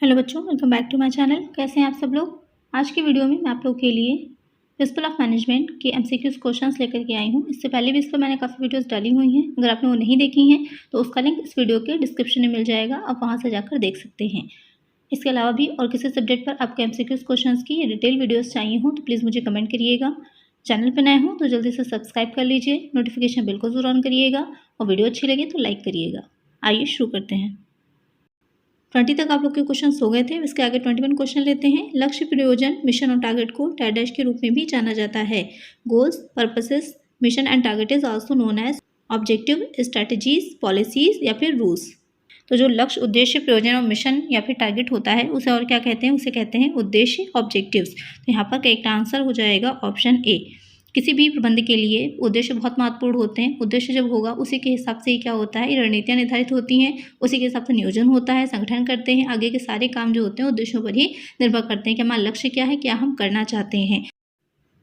Hello बच्चों, welcome back to my channel. कैसे हैं आप सब लोग। आज की वीडियो में मैं आप लोग के लिए प्रिंसिपल ऑफ मैनेजमेंट के एमसीक्यूज क्वेश्चंस लेकर के आई हूं। इससे पहले भी इस पर मैंने काफ़ी वीडियोस डाली हुई हैं। अगर आपने वो नहीं देखी हैं तो उसका लिंक इस वीडियो के डिस्क्रिप्शन में मिल जाएगा, आप वहां से जाकर देख सकते हैं। इसके अलावा भी और किसी सब्जेक्ट पर आपको एमसीक्यूज क्वेश्चंस की डिटेल वीडियोज़ चाहिए हों तो प्लीज़ मुझे कमेंट करिएगा। चैनल पर नए हों तो जल्दी से सब्सक्राइब कर लीजिए, नोटिफिकेशन बिल को ज़रूर ऑन करिएगा और वीडियो अच्छी लगे तो लाइक करिएगा। आइए शुरू करते हैं। 20 तक आप लोग के क्वेश्चन हो गए थे। इसके आगे 21 क्वेश्चन लेते हैं। लक्ष्य, प्रयोजन, मिशन और टारगेट को डैश के रूप में भी जाना जाता है। Goals, purposes, mission and target is also known as objective, strategies, policies या फिर रूल्स। तो जो लक्ष्य, उद्देश्य, प्रयोजन और मिशन या फिर टारगेट होता है उसे और क्या कहते हैं, उसे कहते हैं उद्देश्य, ऑब्जेक्टिव्स। तो यहाँ पर करेक्ट आंसर हो जाएगा ऑप्शन ए। किसी भी प्रबंध के लिए उद्देश्य बहुत महत्वपूर्ण होते हैं। उद्देश्य जब होगा उसी के हिसाब से ही क्या होता है, रणनीतियाँ निर्धारित होती हैं, उसी के हिसाब से नियोजन होता है, संगठन करते हैं। आगे के सारे काम जो होते हैं उद्देश्यों पर ही निर्भर करते हैं कि हमारा लक्ष्य क्या है, क्या हम करना चाहते हैं।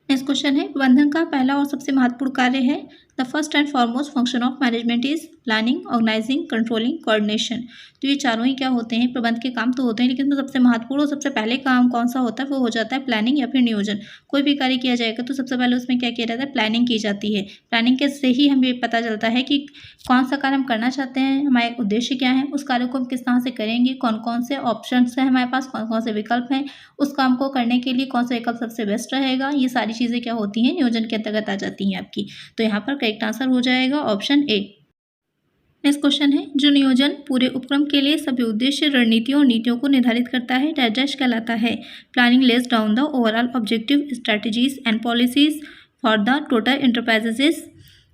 नेक्स्ट क्वेश्चन है, प्रबंधन का पहला और सबसे महत्वपूर्ण कार्य है। The first and foremost function of management is planning, organising, controlling, coordination. तो ये चारों ही क्या होते हैं, प्रबंध के काम तो होते हैं, लेकिन तो सबसे महत्वपूर्ण और सबसे पहले काम कौन सा होता है, वो हो जाता है प्लानिंग या फिर नियोजन। कोई भी कार्य किया जाएगा तो सबसे पहले उसमें क्या किया जाता है, प्लानिंग की जाती है। प्लानिंग के से ही हमें पता चलता है कि कौन सा कार्य हम करना चाहते हैं, हमारे उद्देश्य क्या है, उस कार्य को हम किस तरह से करेंगे, कौन कौन से ऑप्शन है हमारे पास, कौन कौन से विकल्प हैं, उस काम को करने के लिए कौन सा विकल्प सबसे बेस्ट रहेगा। ये सारी चीज़ें क्या होती हैं, नियोजन के अंतर्गत आ जाती हैं आपकी। तो यहाँ पर करेक्ट आंसर हो जाएगा ऑप्शन ए। नेक्स्ट क्वेश्चन है, जो नियोजन पूरे उपक्रम के लिए सभी उद्देश्य, रणनीतियों और नीतियों को निर्धारित करता है डैश कहलाता है। Planning less down the overall objective, strategies and policies for the total enterprises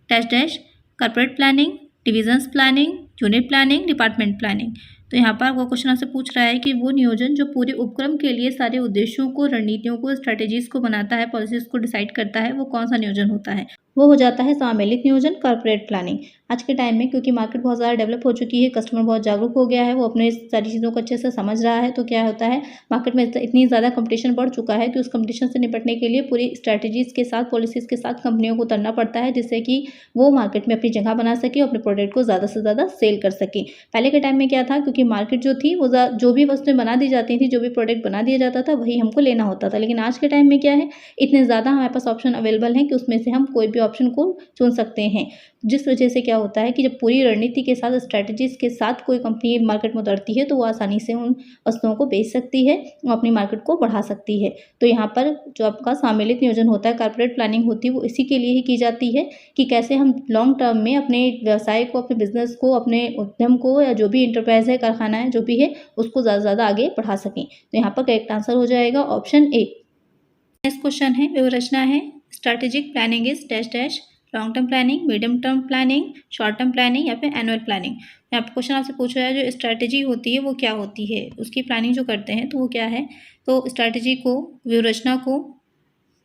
dash corporate planning, divisions planning, unit planning, department planning. तो यहाँ पर वो क्वेश्चन आपसे पूछ रहा है कि वो नियोजन जो पूरे उपक्रम के लिए सारे उद्देश्यों को, रणनीतियों को, स्ट्रेटेजीज को बनाता है, पॉलिसीज को डिसाइड करता है, वो कौन सा नियोजन होता है, वो हो जाता है सम्मिलित नियोजन, कॉर्पोरेट प्लानिंग। आज के टाइम में क्योंकि मार्केट बहुत ज़्यादा डेवलप हो चुकी है, कस्टमर बहुत जागरूक हो गया है, वो अपने सारी चीज़ों को अच्छे से समझ रहा है, तो क्या होता है, मार्केट में इतनी ज़्यादा कंपटीशन बढ़ चुका है कि उस कंपटीशन से निपटने के लिए पूरी स्ट्रैटेजीज़ के साथ, पॉलिसीज़ के साथ कंपनियों को उतरना पड़ता है, जिससे कि वो मार्केट में अपनी जगह बना सके और अपने प्रोडक्ट को ज़्यादा से ज़्यादा सेल कर सके। पहले के टाइम में क्या था, क्योंकि मार्केट जो थी वो जो भी वस्तुएं बना दी जाती थी, जो भी प्रोडक्ट बना दिया जाता था, वही हमको लेना होता था। लेकिन आज के टाइम में क्या है, इतने ज़्यादा हमारे पास ऑप्शन अवेलेबल हैं कि उसमें से हम कोई भी ऑप्शन को चुन सकते हैं। जिस वजह से क्या होता है कि जब पूरी रणनीति के साथ, स्ट्रैटेजीज के साथ कोई कंपनी मार्केट में उतरती है तो वो आसानी से उन वस्तुओं को बेच सकती है और अपनी मार्केट को बढ़ा सकती है। तो यहाँ पर जो आपका सम्मिलित नियोजन होता है, कॉर्पोरेट प्लानिंग होती है, वो इसी के लिए ही की जाती है कि कैसे हम लॉन्ग टर्म में अपने व्यवसाय को, अपने बिजनेस को, अपने उद्यम को, या जो भी इंटरप्राइज है, कारखाना है, जो भी है, उसको ज़्यादा से ज़्यादा आगे बढ़ा सकें। तो यहाँ पर करेक्ट आंसर हो जाएगा ऑप्शन ए। नेक्स्ट क्वेश्चन है, व्यवस्था है। Strategic planning is dash long term planning, medium term planning, short term planning या फिर एनुअल प्लानिंग। यहाँ पर क्वेश्चन आपसे पूछ रहा है जो स्ट्रैटेजी होती है वो क्या होती है, उसकी प्लानिंग जो करते हैं तो वो क्या है। तो स्ट्रैटेजी को, व्यूहरचना को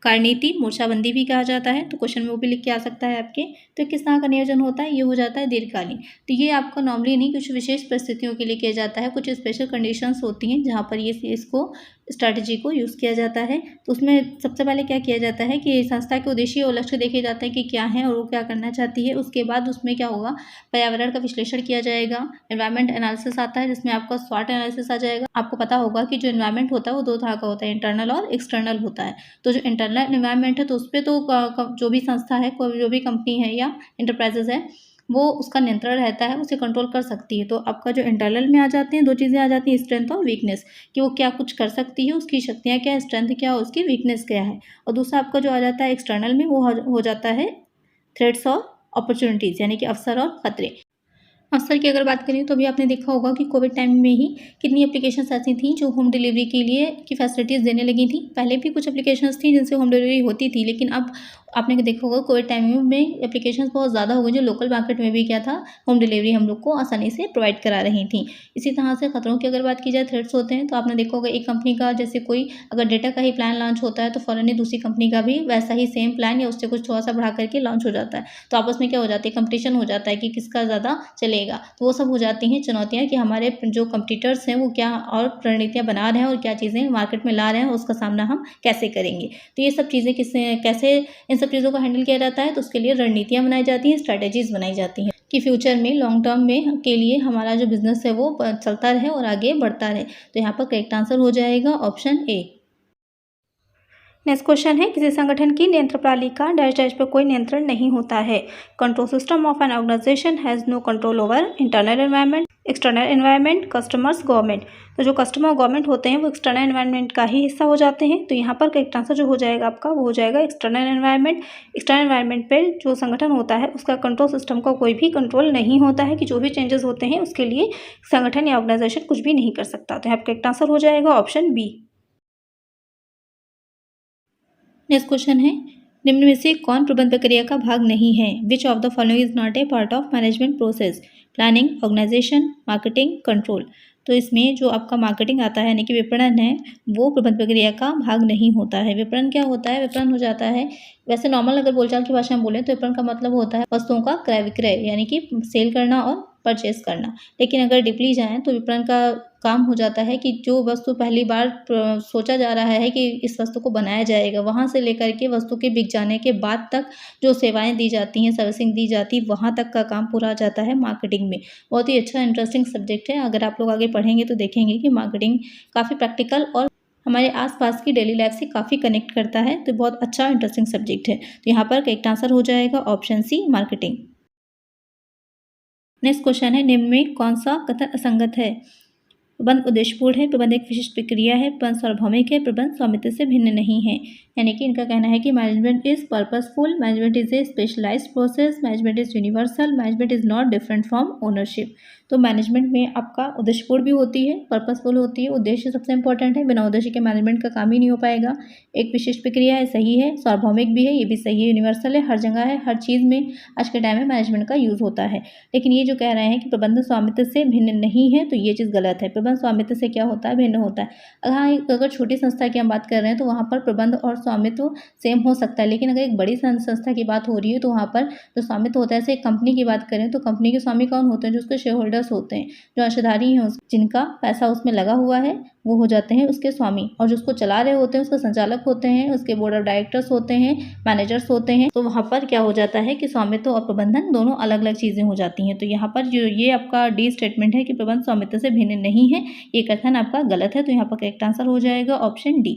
कार्यनीति, मोर्चाबंदी भी कहा जाता है। तो क्वेश्चन में वो भी लिख के आ सकता है आपके। तो किस तरह का नियोजन होता है, ये हो जाता है दीर्घकालीन। तो ये आपको नॉर्मली नहीं, कुछ विशेष परिस्थितियों के लिए किया जाता है, कुछ स्पेशल कंडीशंस होती हैं जहाँ पर ये इसको स्ट्रैटेजी को यूज़ किया जाता है। तो उसमें सबसे पहले क्या किया जाता है कि संस्था के उद्देश्य और लक्ष्य देखे जाते हैं कि क्या है और वो क्या करना चाहती है। उसके बाद उसमें क्या होगा, पर्यावरण का विश्लेषण किया जाएगा, एनवायरमेंट एनालिसिस आता है जिसमें आपका स्वॉट एनालिसिस आ जाएगा। आपको पता होगा कि जो एनवायरमेंट होता है वो दो तरह का होता है, इंटरनल और एक्सटर्नल होता है। तो जो इंटरनल एनवायरमेंट है तो उस पर तो जो भी संस्था है, कोई जो भी कंपनी है या इंटरप्राइजेज है, वो उसका नियंत्रण रहता है, उसे कंट्रोल कर सकती है। तो आपका जो इंटरनल में आ जाते हैं, दो चीज़ें आ जाती हैं, स्ट्रेंथ और वीकनेस, कि वो क्या कुछ कर सकती है, उसकी शक्तियाँ क्या है, स्ट्रेंथ क्या है, उसकी वीकनेस क्या है। और दूसरा आपका जो आ जाता है एक्सटर्नल में, वो हो जाता है थ्रेट्स और अपॉर्चुनिटीज़, यानी कि अवसर और खतरे। अवसर की अगर बात करें तो अभी आपने देखा होगा कि कोविड टाइम में ही कितनी एप्लीकेशंस ऐसी थी जो होम डिलीवरी के लिए की फैसिलिटीज़ देने लगी थी। पहले भी कुछ एप्लीकेशंस थी जिनसे होम डिलीवरी होती थी, लेकिन अब आपने देखा होगा कोविड टाइम में एप्लीकेशंस बहुत ज़्यादा हो गई जो लोकल मार्केट में भी क्या था, होम डिलीवरी हम लोग को आसानी से प्रोवाइड करा रही थी। इसी तरह से खतरों की अगर बात की जाए, थ्रेट्स होते हैं, तो आपने देखा होगा एक कंपनी का जैसे कोई अगर डेटा का ही प्लान लॉन्च होता है तो फ़ौरन ही दूसरी कंपनी का भी वैसा ही सेम प्लान या उससे कुछ थोड़ा सा बढ़ा करके लॉन्च हो जाता है। तो आपस में क्या हो जाती है, कंपटीशन हो जाता है कि किसका ज़्यादा चलेगा। तो वो सब हो जाती हैं चुनौतियाँ कि हमारे जो कॉम्पिटिटर्स हैं वो क्या और रणनीतियाँ बना रहे हैं और क्या चीज़ें मार्केट में ला रहे हैं, उसका सामना हम कैसे करेंगे। तो ये सब चीज़ें कैसे इन सब चीज़ों को हैंडल किया जाता है, तो उसके लिए रणनीतियाँ बनाई जाती हैं, स्ट्रैटेजीज़ बनाई जाती हैं। कि फ्यूचर में लॉन्ग टर्म में के लिए हमारा जो बिज़नेस है वो चलता रहे और आगे बढ़ता रहे। तो यहाँ पर करेक्ट आंसर हो जाएगा ऑप्शन ए। नेक्स्ट क्वेश्चन है, किसी संगठन की नियंत्रण प्रणाली का डैश डैश पर कोई नियंत्रण नहीं होता है। Control system of an organisation has no control over internal environment, external environment, customers, government. तो जो कस्टमर और गवर्नमेंट होते हैं वो एक्सटर्नल एनवायरनमेंट का ही हिस्सा हो जाते हैं। तो यहाँ पर करेक्ट आंसर जो हो जाएगा आपका वो हो जाएगा एक्सटर्नल एनवायरनमेंट। एक्सटर्नल एनवायरनमेंट पर जो संगठन होता है उसका कंट्रोल सिस्टम का कोई भी कंट्रोल नहीं होता है कि जो भी चेंजेस होते हैं उसके लिए संगठन या ऑर्गेनाइजेशन कुछ भी नहीं कर सकता। तो यहाँ पर करेक्ट आंसर हो जाएगा ऑप्शन बी। नेक्स्ट क्वेश्चन है, निम्न में से कौन प्रबंध प्रक्रिया का भाग नहीं है? Which of the following is not a part of management process? Planning, organisation, marketing, control. तो इसमें जो आपका मार्केटिंग आता है यानी कि विपणन है वो प्रबंध प्रक्रिया का भाग नहीं होता है। विपणन क्या होता है? विपणन हो जाता है, वैसे नॉर्मल अगर बोलचाल की भाषा में बोलें तो विपणन का मतलब होता है वस्तुओं का क्रय विक्रय यानी कि सेल करना और परचेस करना। लेकिन अगर डीपली जाएँ तो विपणन का काम हो जाता है कि जो वस्तु पहली बार सोचा जा रहा है कि इस वस्तु को बनाया जाएगा, वहाँ से लेकर के वस्तु के बिक जाने के बाद तक जो सेवाएँ दी जाती हैं, सर्विसिंग दी जाती है, वहाँ तक का काम पूरा आ जाता है मार्केटिंग में। बहुत ही अच्छा इंटरेस्टिंग सब्जेक्ट है। अगर आप लोग आगे पढ़ेंगे तो देखेंगे कि मार्केटिंग काफ़ी प्रैक्टिकल और हमारे आस-पास की डेली लाइफ से काफ़ी कनेक्ट करता है। तो बहुत अच्छा इंटरेस्टिंग सब्जेक्ट है। तो यहाँ पर करेक्ट आंसर हो जाएगा option C, marketing. Next question है, निम्न में कौन सा कथन असंगत है? प्रबंध उद्देश्यपूर्ण है, प्रबंध एक विशिष्ट प्रक्रिया है, प्रबंध सार्वभौमिक है, प्रबंध स्वामित्व से भिन्न नहीं है। यानी कि इनका कहना है कि management is purposeful, management is a specialised process, management is universal, management is not different from ownership. तो मैनेजमेंट में आपका उद्देश्यपूर्ण भी होती है, पर्पसफुल होती है, उद्देश्य सबसे इंपॉर्टेंट है, बिना उद्देश्य के मैनेजमेंट का काम ही नहीं हो पाएगा। एक विशिष्ट प्रक्रिया है, सही है, सार्वभौमिक भी है, ये भी सही है, यूनिवर्सल है, हर जगह है, हर चीज़ में आज के टाइम में मैनेजमेंट का यूज़ होता है। लेकिन ये जो कह रहे हैं कि प्रबंध स्वामित्व से भिन्न नहीं है, तो ये चीज़ गलत है। प्रबंध स्वामित्व से क्या होता है? भिन्न होता है। अगर छोटी संस्था की हम बात कर रहे हैं तो वहाँ पर प्रबंध और स्वामित्व सेम हो सकता है, लेकिन अगर एक बड़ी संस्था की बात हो रही है तो वहाँ पर जो स्वामित्व होता है, जैसे कंपनी की बात करें तो कंपनी के स्वामी कौन होते हैं? जो उसके शेयर होल्डर्स होते हैं, जो अंशधारी हैं, जिनका पैसा उसमें लगा हुआ है, वो हो जाते हैं उसके स्वामी। और जो उसको चला रहे होते हैं उसके संचालक होते हैं, उसके बोर्ड ऑफ डायरेक्टर्स होते हैं, मैनेजर्स होते हैं। तो वहाँ पर क्या हो जाता है कि स्वामित्व और प्रबंधन दोनों अलग अलग चीज़ें हो जाती हैं। तो यहाँ पर जो ये आपका डी स्टेटमेंट है कि प्रबंध स्वामित्व से भिन्न नहीं है, ये कथन आपका गलत है। तो यहाँ पर करेक्ट आंसर हो जाएगा ऑप्शन डी।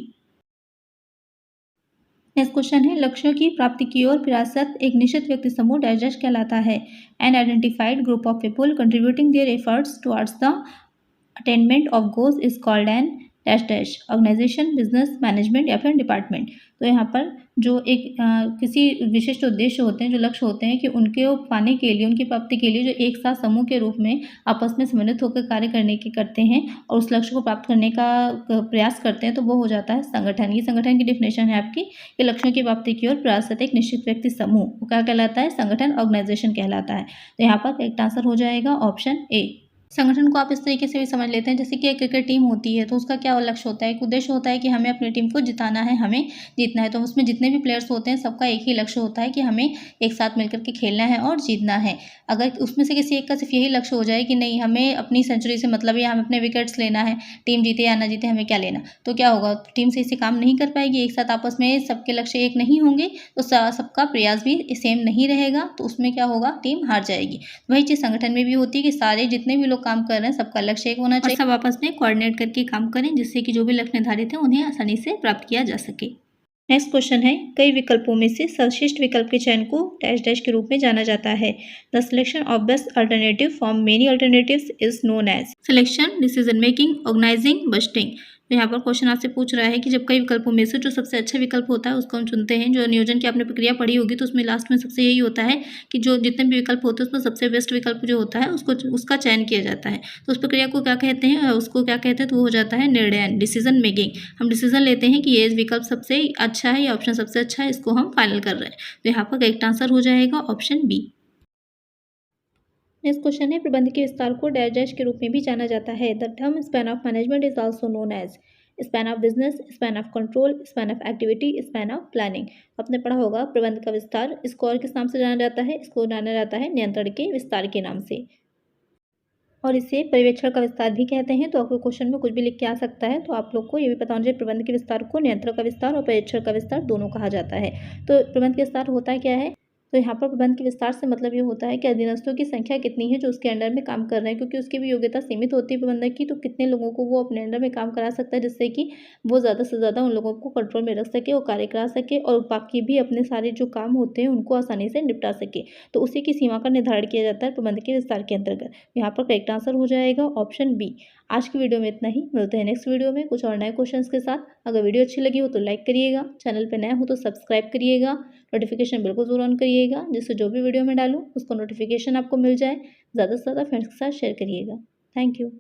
नेक्स्ट क्वेश्चन है, लक्ष्यों की प्राप्ति की ओर प्रयासरत एक निश्चित व्यक्ति समूह डैश डैश कहलाता है? An identified group of people contributing their efforts towards the attainment of goals is called an dash dash organisation, business, management या फिर डिपार्टमेंट। तो यहाँ पर जो एक किसी विशिष्ट उद्देश्य होते हैं, जो लक्ष्य होते हैं कि उनके पाने के लिए, उनकी प्राप्ति के लिए जो एक साथ समूह के रूप में आपस में सम्मिलित होकर कार्य करने की करते हैं और उस लक्ष्य को प्राप्त करने का प्रयास करते हैं, तो वो हो जाता है संगठन। ये संगठन की डेफिनेशन है आपकी कि लक्ष्यों की प्राप्ति की ओर प्रयासरत एक निश्चित व्यक्ति समूह, वो क्या कहलाता है? संगठन, ऑर्गेनाइजेशन कहलाता है। तो यहाँ पर करेक्ट आंसर हो जाएगा ऑप्शन ए। संगठन को आप इस तरीके से भी समझ लेते हैं, जैसे कि एक क्रिकेट टीम होती है तो उसका क्या लक्ष्य होता है? एक उद्देश्य होता है कि हमें अपनी टीम को जिताना है, हमें जीतना है। तो उसमें जितने भी प्लेयर्स होते हैं सबका एक ही लक्ष्य होता है कि हमें एक साथ मिलकर के खेलना है और जीतना है। अगर उसमें से किसी एक का सिर्फ यही लक्ष्य हो जाए कि नहीं, हमें अपनी सेंचुरी से मतलब है, हमें अपने विकेट्स लेना है, टीम जीते या ना जीते हमें क्या लेना, तो क्या होगा? टीम सही से काम नहीं कर पाएगी, एक साथ आपस में सबके लक्ष्य एक नहीं होंगे, तो सबका प्रयास भी सेम नहीं रहेगा, तो उसमें क्या होगा? टीम हार जाएगी। वही चीज़ संगठन में भी होती है कि सारे जितने भी लोग काम कर रहे हैं सबका लक्ष्य एक होना चाहिए, सब आपस में कोऑर्डिनेट करके काम करें, जिससे कि जो भी लक्ष्य निर्धारित है उन्हें आसानी से प्राप्त किया जा सके। नेक्स्ट क्वेश्चन है, कई विकल्पों में से सर्वश्रेष्ठ विकल्प के चयन को डैश डैश के रूप में जाना जाता है? The selection of best alternative from many alternatives is known as selection, decision making, organising, budgeting. तो यहाँ पर क्वेश्चन आपसे पूछ रहा है कि जब कई विकल्पों में से जो सबसे अच्छा विकल्प होता है उसको हम चुनते हैं। जो नियोजन की आपने प्रक्रिया पढ़ी होगी तो उसमें लास्ट में सबसे यही होता है कि जो जितने भी विकल्प होते हैं उसमें सबसे बेस्ट विकल्प जो होता है उसका चयन किया जाता है। तो उस प्रक्रिया को क्या कहते हैं? उसको क्या कहते हैं? तो वो हो जाता है निर्णय, डिसीजन मेकिंग। हम डिसीजन लेते हैं कि ये विकल्प सबसे अच्छा है, ये ऑप्शन सबसे अच्छा है, इसको हम फाइनल कर रहे हैं। तो यहाँ पर करेक्ट आंसर हो जाएगा ऑप्शन बी। नेक्स्ट क्वेश्चन है, प्रबंध के विस्तार को डैश डैश के रूप में भी जाना जाता है? The term span of management is also known as span of business, span of control, span of activity, span of planning. आपने पढ़ा होगा प्रबंध का विस्तार, इसको और किस नाम से जाना जाता है? इसको जाना जाता है नियंत्रण के विस्तार के नाम से, और इसे पर्यवेक्षण का विस्तार भी कहते हैं। तो आपको क्वेश्चन में कुछ भी लिख के आ सकता है, तो आप लोग को ये भी पता होना चाहिए प्रबंध के विस्तार को नियंत्रण का विस्तार और पर्यवेक्षण का विस्तार दोनों कहा जाता है। तो प्रबंध के विस्तार होता क्या है? तो यहाँ पर प्रबंध के विस्तार से मतलब ये होता है कि अधीनस्थों की संख्या कितनी है जो उसके अंडर में काम कर रहे हैं, क्योंकि उसकी भी योग्यता सीमित होती है प्रबंधक की, तो कितने लोगों को वो अपने अंडर में काम करा सकता है जिससे कि वो ज़्यादा से ज़्यादा उन लोगों को कंट्रोल में रख सके और कार्य करा सके और बाकी भी अपने सारे जो काम होते हैं उनको आसानी से निपटा सके। तो उसी की सीमा का निर्धारण किया जाता है प्रबंध के विस्तार के अंतर्गत। यहाँ पर करेक्ट आंसर हो जाएगा ऑप्शन बी। आज की वीडियो में इतना ही, मिलते हैं नेक्स्ट वीडियो में कुछ और नए क्वेश्चंस के साथ। अगर वीडियो अच्छी लगी हो तो लाइक करिएगा, चैनल पर नया हो तो सब्सक्राइब करिएगा, नोटिफिकेशन बिल्कुल ज़रूर ऑन करिएगा जिससे जो भी वीडियो मैं डालूँ उसको नोटिफिकेशन आपको मिल जाए। ज़्यादा से ज़्यादा फ्रेंड्स के साथ शेयर करिएगा। Thank you.